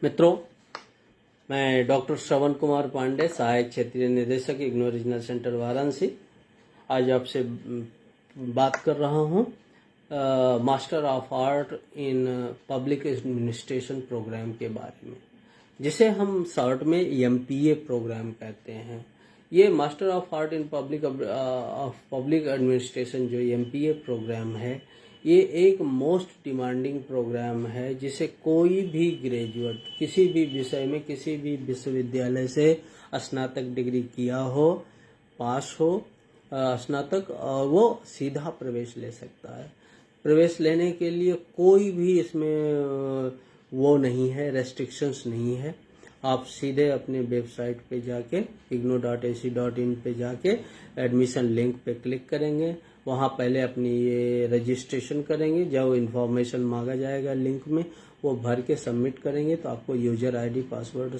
मित्रों, मैं डॉक्टर श्रवण कुमार पांडे, सहायक क्षेत्रीय निदेशक इग्नू रीजनल सेंटर वाराणसी, आज आपसे बात कर रहा हूँ master of art in public administration program के बारे में, जिसे हम शॉर्ट में MPA प्रोग्राम कहते हैं। ये master of art in public administration जो MPA प्रोग्राम है, ये एक मोस्ट डिमांडिंग प्रोग्राम है, जिसे कोई भी ग्रेजुएट किसी भी विषय में किसी भी विश्वविद्यालय से स्नातक डिग्री किया हो, पास हो स्नातक, वो सीधा प्रवेश ले सकता है। प्रवेश लेने के लिए कोई भी इसमें वो नहीं है, रेस्ट्रिक्शंस नहीं है। आप सीधे अपने वेबसाइट पे जाके ignou.ac.in पे जाके एडमिशन लिंक पे क्लिक करेंगे। वहाँ पहले अपनी ये रजिस्ट्रेशन करेंगे। जो इन्फॉर्मेशन मांगा जाएगा लिंक में वो भर के सबमिट करेंगे तो आपको यूजर आईडी पासवर्ड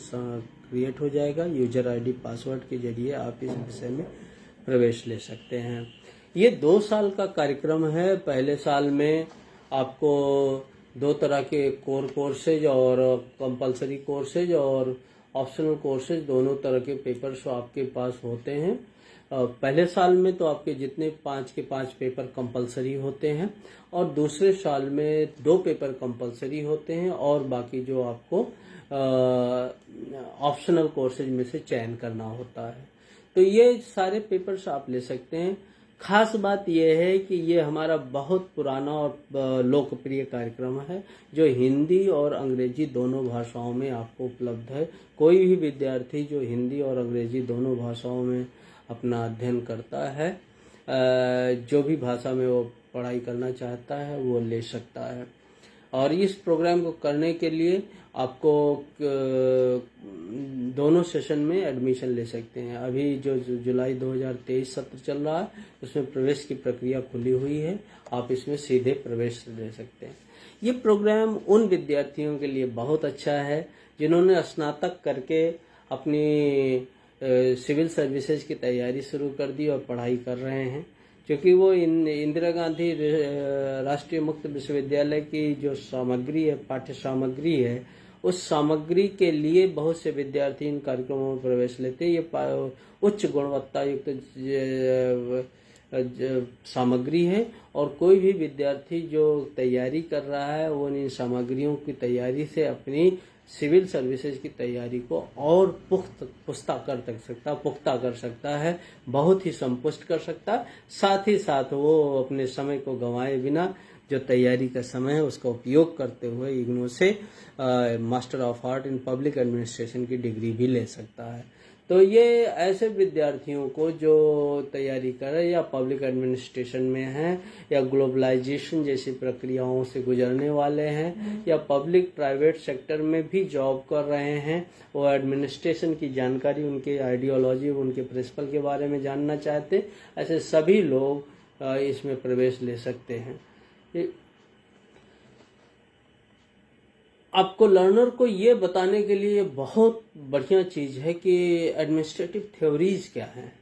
क्रिएट हो जाएगा। यूजर आईडी पासवर्ड के जरिए आप इस विषय में प्रवेश ले सकते हैं। ये 2 साल का कार्यक्रम है। पहले साल में आपको 2 तरह के कोर कोर्सेज और कंपलसरी कोर्सेज और ऑप्शनल कोर्सेज, दोनों तरह के पेपर्स आपके पास होते हैं। पहले साल में तो आपके जितने 5 के 5 पेपर कंपलसरी होते हैं और दूसरे साल में 2 पेपर कंपलसरी होते हैं और बाकी जो आपको ऑप्शनल कोर्सेज में से चयन करना होता है। तो ये सारे पेपर्स आप ले सकते हैं। खास बात यह है कि ये हमारा बहुत पुराना और लोकप्रिय कार्यक्रम है, जो हिंदी और अंग्रेजी दोनों भाषाओं में आपको उपलब्ध है। कोई भी विद्यार्थी जो हिंदी और अंग्रेजी दोनों भाषाओं में अपना अध्ययन करता है, जो भी भाषा में वो पढ़ाई करना चाहता है वो ले सकता है। और इस प्रोग्राम को करने के लिए आपको दोनों सेशन में एडमिशन ले सकते हैं। अभी जो जुलाई 2023 सत्र चल रहा है उसमें प्रवेश की प्रक्रिया खुली हुई है, आप इसमें सीधे प्रवेश ले सकते हैं। ये प्रोग्राम उन विद्यार्थियों के लिए बहुत अच्छा है जिन्होंने स्नातक करके अपनी सिविल सर्विसेज की तैयारी शुरू कर दी और पढ़ाई कर रहे हैं, क्योंकि वो इंदिरा गांधी राष्ट्रीय मुक्त विश्वविद्यालय की जो सामग्री है, पाठ्य सामग्री है, उस सामग्री के लिए बहुत से विद्यार्थी इन कार्यक्रमों में प्रवेश लेते हैं। ये उच्च गुणवत्ता युक्त सामग्री है और कोई भी विद्यार्थी जो तैयारी कर रहा है वो इन सामग्रियों की तैयारी से अपनी सिविल सर्विसेज की तैयारी को और पुख्ता कर सकता है, बहुत ही संपुष्ट कर सकता है। साथ ही साथ वो अपने समय को गंवाए बिना जो तैयारी का समय है उसका उपयोग करते हुए इग्नू से master of art in public administration की डिग्री भी ले सकता है। तो ये ऐसे विद्यार्थियों को जो तैयारी कर रहे हैं या पब्लिक एडमिनिस्ट्रेशन में हैं या ग्लोबलाइजेशन जैसी प्रक्रियाओं से गुजरने वाले हैं या पब्लिक प्राइवेट सेक्टर में भी जॉब कर रहे हैं, वो एडमिनिस्ट्रेशन की जानकारी, उनके आइडियोलॉजी, उनके प्रिंसिपल के बारे में जानना चाहते हैं, ऐसे सभी लोग इसमें प्रवेश ले सकते हैं। आपको लर्नर को ये बताने के लिए बहुत बढ़िया चीज़ है कि एडमिनिस्ट्रेटिव थ्योरीज क्या हैं,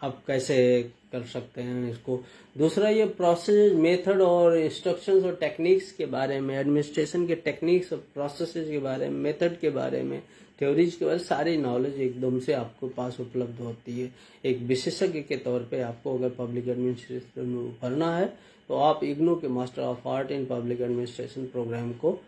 आप कैसे कर सकते हैं इसको। दूसरा, ये प्रोसेस, मेथड और इंस्ट्रक्शंस और टेक्निक्स के बारे में, एडमिनिस्ट्रेशन के टेक्निक्स और प्रोसेसेस के बारे में, मेथड के बारे में, थ्योरीज के बारे में सारी नॉलेज एकदम से आपको पास उपलब्ध होती है। एक विशेषज्ञ के तौर पे आपको अगर पब्लिक एडमिनिस्ट्रेशन में उभरना है तो आप इग्नू के master of art in public administration program को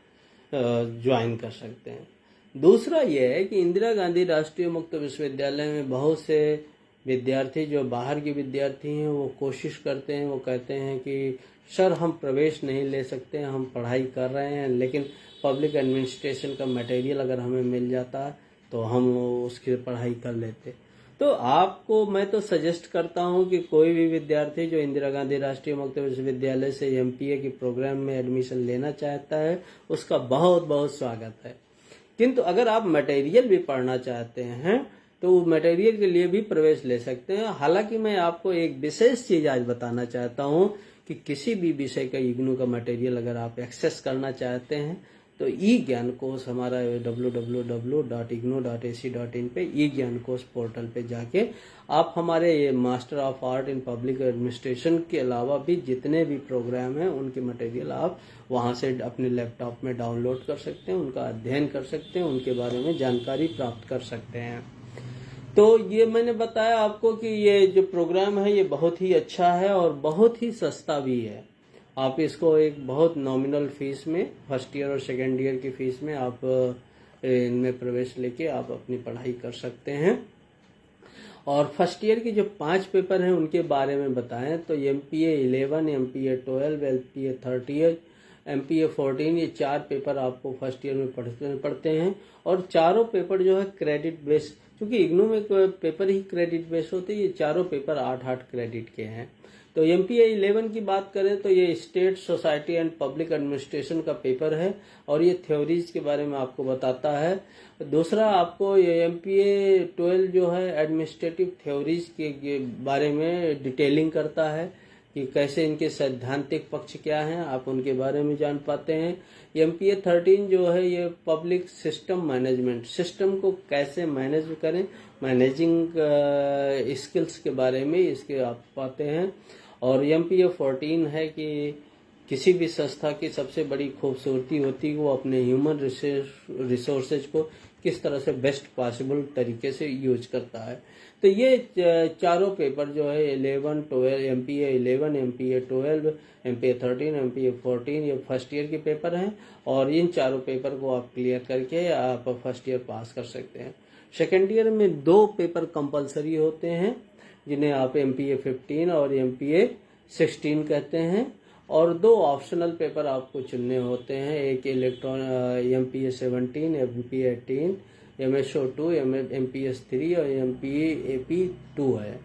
ज्वाइन कर सकते हैं। दूसरा यह है कि इंदिरा गांधी राष्ट्रीय मुक्त विश्वविद्यालय में बहुत से विद्यार्थी जो बाहर के विद्यार्थी हैं वो कोशिश करते हैं, वो कहते हैं कि सर हम प्रवेश नहीं ले सकते, हम पढ़ाई कर रहे हैं लेकिन पब्लिक एडमिनिस्ट्रेशन का मटेरियल अगर हमें मिल जाता तो हम उसकी पढ़ाई कर लेते। तो आपको मैं तो सजेस्ट करता हूं कि कोई भी विद्यार्थी जो इंदिरा गांधी राष्ट्रीय मुक्त विश्वविद्यालय से MPA के प्रोग्राम में एडमिशन लेना चाहता है उसका बहुत बहुत स्वागत है। किंतु अगर आप मटेरियल भी पढ़ना चाहते हैं तो मटेरियल के लिए भी प्रवेश ले सकते हैं। हालांकि मैं आपको एक विशेष चीज आज बताना चाहता हूं कि किसी भी विषय का इग्नू का मटेरियल अगर आप एक्सेस करना चाहते हैं तो ई ज्ञान कोश हमारा www.igno.ac.in पे ई ज्ञान कोश पोर्टल पे जाके आप हमारे ये master of art in public administration के अलावा भी जितने भी प्रोग्राम हैं उनके मटेरियल आप वहाँ से अपने लैपटॉप में डाउनलोड कर सकते हैं, उनका अध्ययन कर सकते हैं, उनके बारे में जानकारी प्राप्त कर सकते हैं। तो ये मैंने बताया आपको कि ये जो प्रोग्राम है ये बहुत ही अच्छा है और बहुत ही सस्ता भी है। आप इसको एक बहुत नॉमिनल फीस में, फर्स्ट ईयर और सेकेंड ईयर की फीस में आप इनमें प्रवेश लेके आप अपनी पढ़ाई कर सकते हैं। और फर्स्ट ईयर के जो 5 पेपर हैं उनके बारे में बताएं तो MPA 11, MPA 12, MPA 13, MPA 14 ये 4 पेपर आपको फर्स्ट ईयर में पढ़ते हैं। और चारों पेपर जो है क्रेडिट बेस्ड, क्योंकि इग्नू में पेपर ही क्रेडिट बेस्ड होते हैं, ये चारों पेपर 8-8 क्रेडिट के हैं। तो MPA 11 की बात करें तो ये state society and public administration का पेपर है और ये थ्योरीज के बारे में आपको बताता है। दूसरा आपको ये MPA 12 जो है एडमिनिस्ट्रेटिव थ्योरीज के बारे में डिटेलिंग करता है कि कैसे इनके सैद्धांतिक पक्ष क्या हैं, आप उनके बारे में जान पाते हैं। MPA 13 जो है ये पब्लिक सिस्टम मैनेजमेंट, सिस्टम को कैसे मैनेज करें, मैनेजिंग स्किल्स के बारे में इसके आप पाते हैं। और MPA 14 है कि किसी भी संस्था की सबसे बड़ी खूबसूरती होती है वो अपने ह्यूमन रिसोर्सेज को किस तरह से बेस्ट पॉसिबल तरीके से यूज करता है। तो ये चारों पेपर जो है 11, 12, MPA 11, MPA 12, MPA 13, MPA 14 ये फर्स्ट ईयर के पेपर हैं और इन चारों पेपर को आप क्लियर करके आप फर्स्ट ईयर पास कर सकते हैं। सेकेंड ईयर में 2 पेपर कंपलसरी होते हैं जिन्हें आप MPA 15 और MPA 16 कहते हैं और 2 ऑप्शनल पेपर आपको चुनने होते हैं, एक MPA 17, MPA 18, MSO2, MPS 3 और MPA AP 2 है।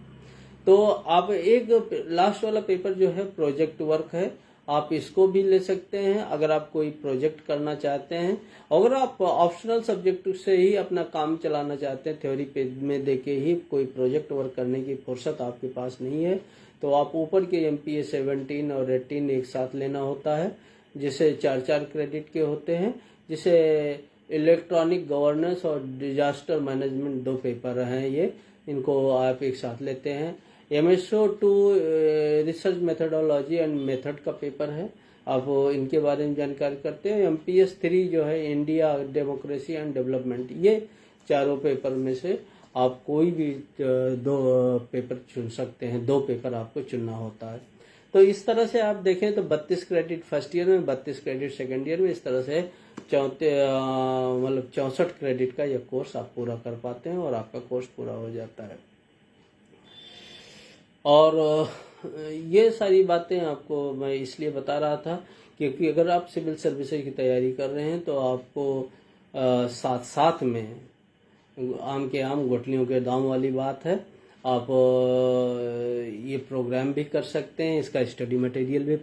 तो आप एक लास्ट वाला पेपर जो है प्रोजेक्ट वर्क है, आप इसको भी ले सकते हैं अगर आप कोई प्रोजेक्ट करना चाहते हैं। अगर आप ऑप्शनल सब्जेक्ट से ही अपना काम चलाना चाहते हैं, थ्योरी पे में देके ही कोई प्रोजेक्ट वर्क करने की फुर्सत आपके पास नहीं है, तो आप ऊपर के MPA 17 और 18 एक साथ लेना होता है जिसे 4-4 क्रेडिट के होते हैं, जिसे इलेक्ट्रॉनिक गवर्नेंस और डिजास्टर मैनेजमेंट 2 पेपर हैं, ये इनको आप एक साथ लेते हैं। MSO2 research methodology and method का पेपर है, आप इनके बारे में जानकारी करते हैं। MPS 3 जो है इंडिया डेमोक्रेसी एंड डेवलपमेंट, ये चारों पेपर में से आप कोई भी 2 पेपर चुन सकते हैं, 2 पेपर आपको चुनना होता है। तो इस तरह से आप देखें तो 32 क्रेडिट फर्स्ट ईयर में, 32 क्रेडिट सेकेंड ईयर में, इस तरह से 64 क्रेडिट का यह कोर्स आप पूरा कर पाते हैं और आपका कोर्स पूरा हो जाता है। और ये सारी बातें आपको मैं इसलिए बता रहा था क्योंकि अगर आप सिविल सर्विसेज की तैयारी कर रहे हैं तो आपको साथ साथ में आम के आम गुठलियों के दाम वाली बात है, आप ये प्रोग्राम भी कर सकते हैं, इसका स्टडी मटेरियल भी